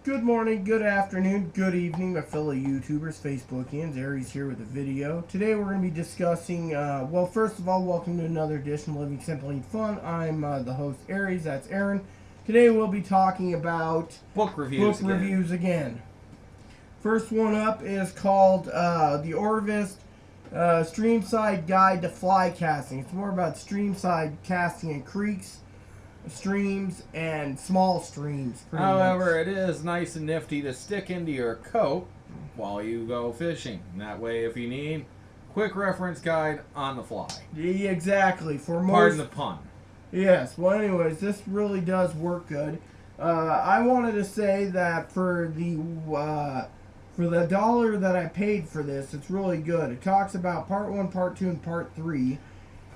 Good morning, good afternoon, good evening, my fellow YouTubers, Facebookians. Aries here with a video. Today we're going to be discussing, well, first of all, welcome to another edition of Living Simple and Fun. I'm the host, Aries. That's Aaron. Today we'll be talking about book reviews again. First one up is called the Orvis Streamside Guide to Fly Casting. It's more about streamside casting in creeks, streams, and small streams. However, it is nice and nifty to stick into your coat while you go fishing. That way, if you need, quick reference guide on the fly. Yeah, exactly. Pardon the pun. Yes. Well, anyways, this really does work good. I wanted to say that for the dollar that I paid for this, it's really good. It talks about part 1, part 2, and part 3,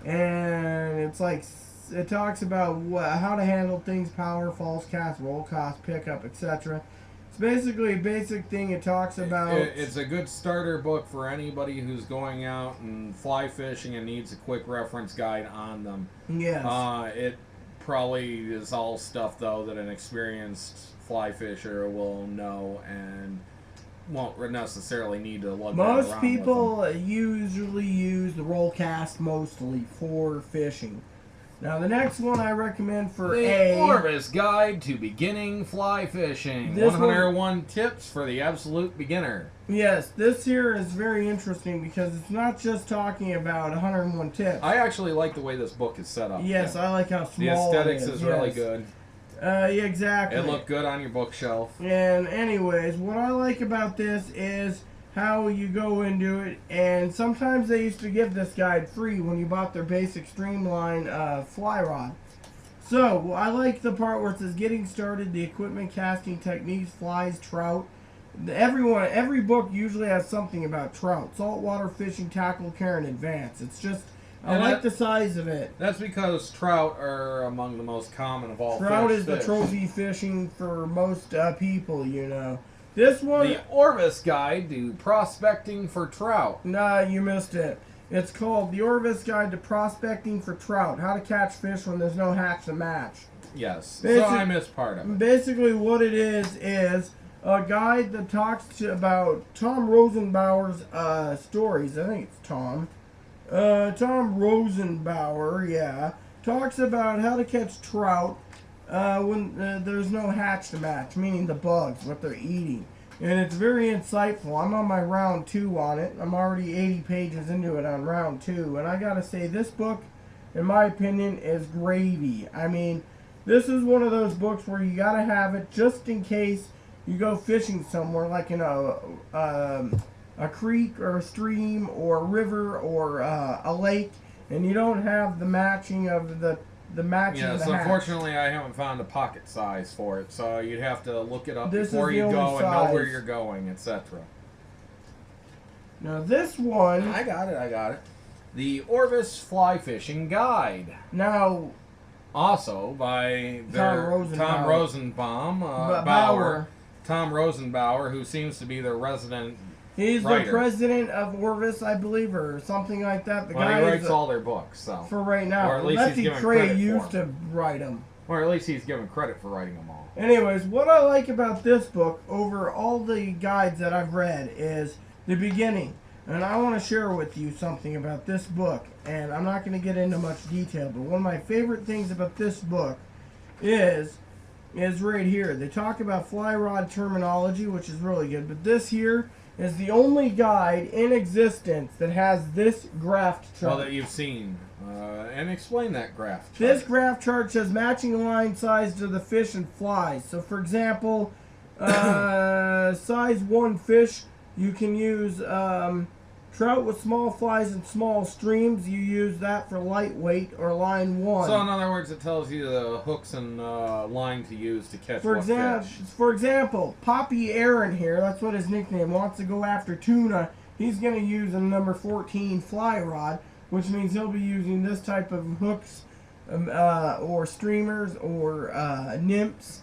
and it's like. It talks about how to handle things, power, false cast, roll cast, pickup, etc. It's basically a basic thing. It talks about... It's a good starter book for anybody who's going out and fly fishing and needs a quick reference guide on them. Yes. It probably is all stuff, though, that an experienced fly fisher will know and won't necessarily need to look around. Most people usually use the roll cast mostly for fishing. Now, the next one I recommend for the Orvis Guide to Beginning Fly Fishing. 101 tips for the absolute beginner. Yes, this here is very interesting because it's not just talking about 101 tips. I actually like the way this book is set up. Yes, I like how small the aesthetics it is. is really good. Yeah, exactly. It looked good on your bookshelf. And anyways, what I like about this is how you go into it, and sometimes they used to give this guide free when you bought their basic Streamline fly rod. So I like the part where it says getting started, the equipment, casting techniques, flies, trout. Every book usually has something about trout, saltwater fishing, tackle care, and advance. It's just I like the size of it. That's because trout are among the most common of all trout fish. Is the trophy fishing for most people, you know. This one... The Orvis Guide to Prospecting for Trout. Nah, you missed it. It's called The Orvis Guide to Prospecting for Trout. How to catch fish when there's no hatch to match. Yes, so I missed part of it. Basically what it is a guide that talks about Tom Rosenbauer's stories. I think it's Tom. Tom Rosenbauer, yeah. Talks about how to catch trout when there's no hatch to match, meaning the bugs, what they're eating. And it's very insightful. I'm on my round 2 on it. I'm already 80 pages into it on round 2. And I gotta say, this book, in my opinion, is gravy. I mean, this is one of those books where you gotta have it just in case you go fishing somewhere, like in a creek or a stream or a river or a lake, and you don't have the matching of the matching. Yes, unfortunately I haven't found a pocket size for it, so you'd have to look it up before you go and know where you're going, etc. Now this one... I got it. The Orvis Fly Fishing Guide. Now... Also by Tom Rosenbauer, who seems to be their resident He's writer. The president of Orvis, I believe, or something like that. The guy he writes all their books, so. For right now. Or at least he's given credit used to write them. Or at least he's given credit for writing them all. Anyways, what I like about this book over all the guides that I've read is the beginning. And I want to share with you something about this book. And I'm not going to get into much detail, but one of my favorite things about this book is right here. They talk about fly rod terminology, which is really good. But this here is the only guide in existence that has this graph chart. Oh, that you've seen. And explain that graph chart. This graph chart says matching line size to the fish and flies. So, for example, size 1 fish, you can use trout with small flies and small streams. You use that for lightweight or line 1. So, in other words, it tells you the hooks and line to use to catch fish. For example, Poppy Aaron here, that's what his nickname, wants to go after tuna. He's going to use a number 14 fly rod, which means he'll be using this type of hooks or streamers or nymphs,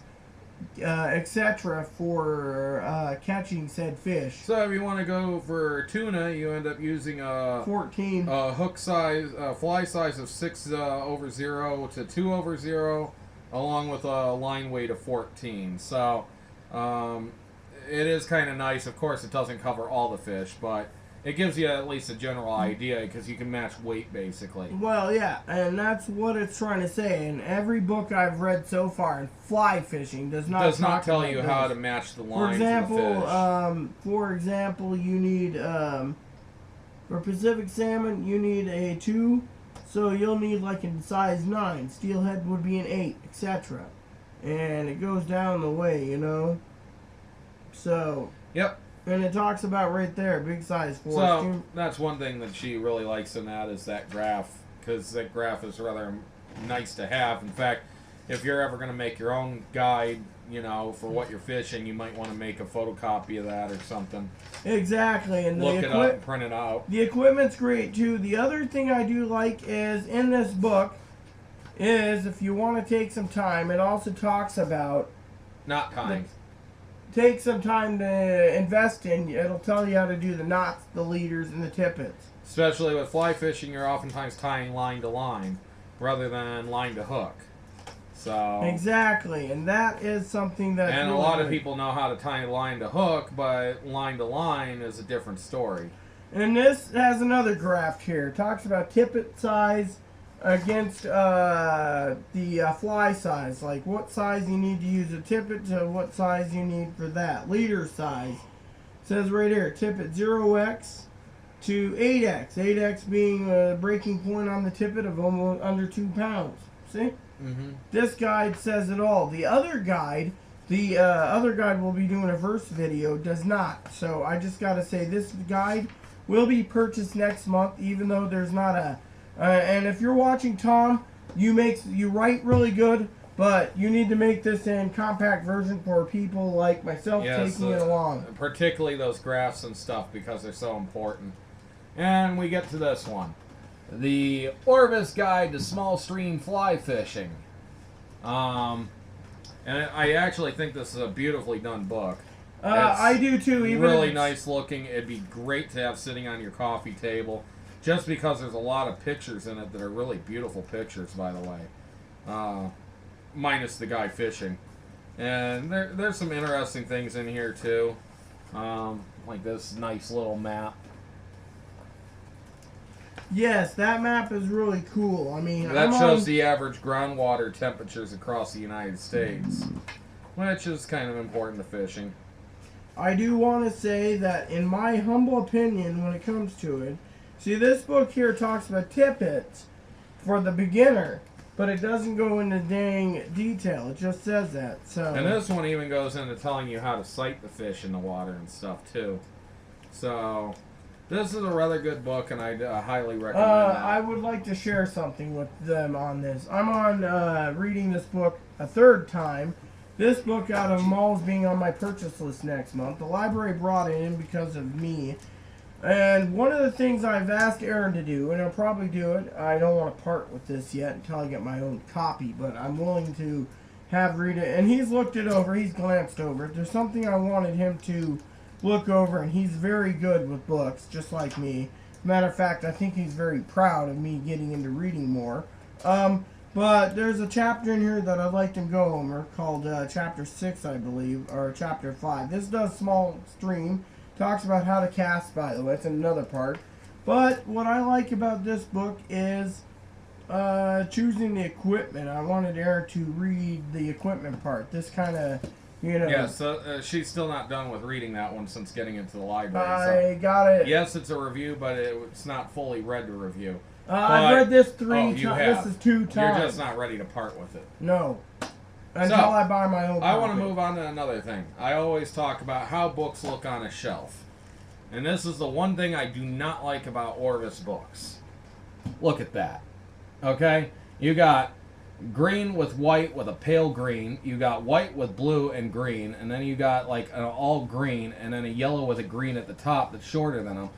etc. for catching said fish. So if you want to go for tuna, you end up using a 14 hook size, fly size of 6/0 to 2/0, along with a line weight of 14. So It is kind of nice. Of course, it doesn't cover all the fish, but it gives you at least a general idea because you can match weight basically. Well, yeah, and that's what it's trying to say. And every book I've read so far in fly fishing does not tell you how to match the line to the fish. For example, you need for Pacific salmon, you need a 2, so you'll need like a size 9. Steelhead would be an 8, etc. And it goes down the way, you know. So. Yep. And it talks about right there, big size 4. So that's one thing that she really likes in that is that graph, because that graph is rather nice to have. In fact, if you're ever going to make your own guide, you know, for what you're fishing, you might want to make a photocopy of that or something. Exactly, and look it up and print it out. The equipment's great too. The other thing I do like is in this book is if you want to take some time, it also talks about knot tying. Take some time to invest in. It'll tell you how to do the knots, the leaders, and the tippets. Especially with fly fishing, you're oftentimes tying line to line rather than line to hook. So exactly, and that is something that. And a lot of people know how to tie line to hook, but line to line is a different story. And this has another graph here. It talks about tippet size against the fly size, like what size you need to use a tippet to what size you need for that. Leader size. It says right here, tippet 0x to 8x. 8x being a breaking point on the tippet of almost under 2 pounds. See? Mm-hmm. This guide says it all. The other guide will be doing a verse video, does not. So I just got to say this guide will be purchased next month, even though there's not a and if you're watching, Tom, you write really good, but you need to make this in compact version for people like myself taking it along. Particularly those graphs and stuff because they're so important. And we get to this one. The Orvis Guide to Small Stream Fly Fishing. And I actually think this is a beautifully done book. I do too. Even really nice looking. It'd be great to have sitting on your coffee table. Just because there's a lot of pictures in it that are really beautiful pictures, by the way. Minus the guy fishing. And there's some interesting things in here, too. Like this nice little map. Yes, that map is really cool. I mean, that shows the average groundwater temperatures across the United States. Which is kind of important to fishing. I do want to say that, in my humble opinion, when it comes to it, see, this book here talks about tippets for the beginner, but it doesn't go into dang detail. It just says that. So. And this one even goes into telling you how to sight the fish in the water and stuff, too. So, this is a rather good book, and I highly recommend it. I would like to share something with them on this. I'm on reading this book a 3rd time. This book, out of Malls, being on my purchase list next month. The library brought it in because of me. And one of the things I've asked Aaron to do, and I'll probably do it, I don't want to part with this yet until I get my own copy, but I'm willing to read it. And he's looked it over, he's glanced over it. There's something I wanted him to look over, and he's very good with books, just like me. Matter of fact, I think he's very proud of me getting into reading more. But there's a chapter in here that I'd like to go over called Chapter 6, I believe, or Chapter 5. This does small stream. Talks about how to cast, by the way. It's another part. But what I like about this book is choosing the equipment. I wanted Aaron to read the equipment part. This kind of, you know. Yeah, so she's still not done with reading that one since getting into the library. I got it. Yes, it's a review, but it's not fully read to review. I've read this 3 times. This is 2 times. You're just not ready to part with it. No. Until I buy my own copy. I want to move on to another thing. I always talk about how books look on a shelf. And this is the one thing I do not like about Orvis books. Look at that. Okay? You got green with white with a pale green. You got white with blue and green. And then you got like an all green and then a yellow with a green at the top that's shorter than them.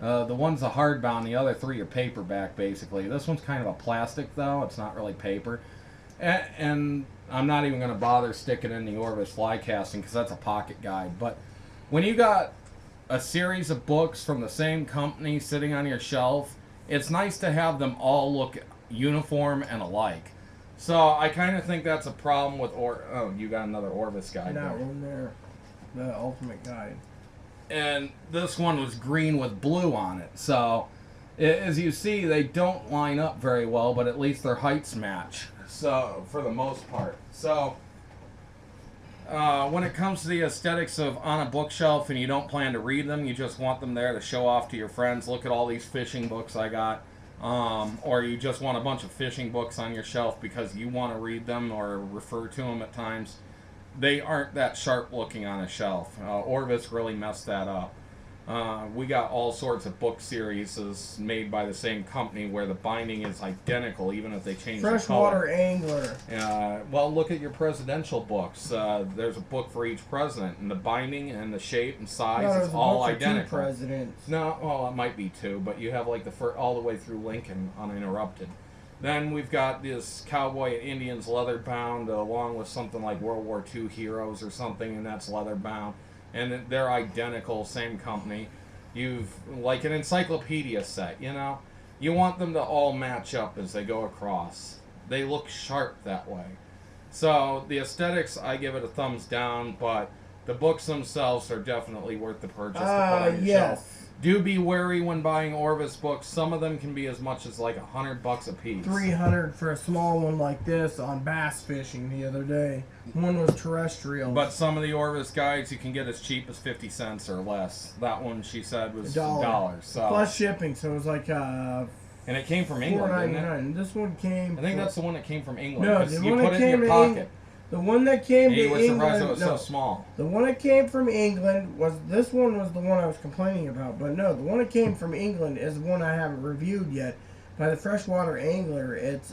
The one's a hardbound. The other 3 are paperback, basically. This one's kind of a plastic, though. It's not really paper. And I'm not even going to bother sticking in the Orvis Fly Casting because that's a pocket guide. But when you got a series of books from the same company sitting on your shelf, it's nice to have them all look uniform and alike. So I kind of think that's a problem with oh, you got another Orvis guide that there. one there. the ultimate guide. And this one was green with blue on it. So, as you see, they don't line up very well, but at least their heights match. So, for the most part. So, when it comes to the aesthetics of on a bookshelf and you don't plan to read them, you just want them there to show off to your friends. Look at all these fishing books I got. Or you just want a bunch of fishing books on your shelf because you want to read them or refer to them at times. They aren't that sharp looking on a shelf. Orvis really messed that up. We got all sorts of book series made by the same company where the binding is identical, even if they change the color. Freshwater Angler. Well, look at your presidential books. There's a book for each president, and the binding and the shape and size is all identical. Presidents. No, well, it might be two, but you have like all the way through Lincoln uninterrupted. Then we've got this Cowboy and Indians leather bound, along with something like World War II Heroes or something, and that's leather bound. And they're identical, same company. You've, like an encyclopedia set, you know? You want them to all match up as they go across. They look sharp that way. So, the aesthetics, I give it a thumbs down, but the books themselves are definitely worth the purchase to put on your shelf. Do be wary when buying Orvis books. Some of them can be as much as like $100 a piece. $300 for a small one like this on bass fishing the other day. One was terrestrial. But some of the Orvis guides you can get as cheap as 50 cents or less. That one, she said, was $1. So. Plus shipping, so it was like and it came from England, didn't it? $4.99. This one came. I think that's the one that came from England. No, the one that came to England. The one that came to England. You were surprised it was so small. The one that came from England was this one was the one I was complaining about, but no, the one that came from England is the one I haven't reviewed yet. By the Freshwater Angler, it's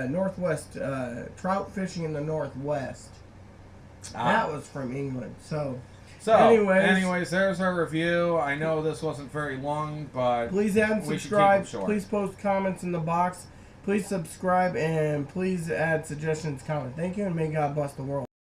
Northwest trout fishing in the Northwest. That was from England. So anyways, there's our review. I know this wasn't very long, but please add and subscribe. Please post comments in the box. Please subscribe and please add suggestions, comment. Thank you, and may God bless the world.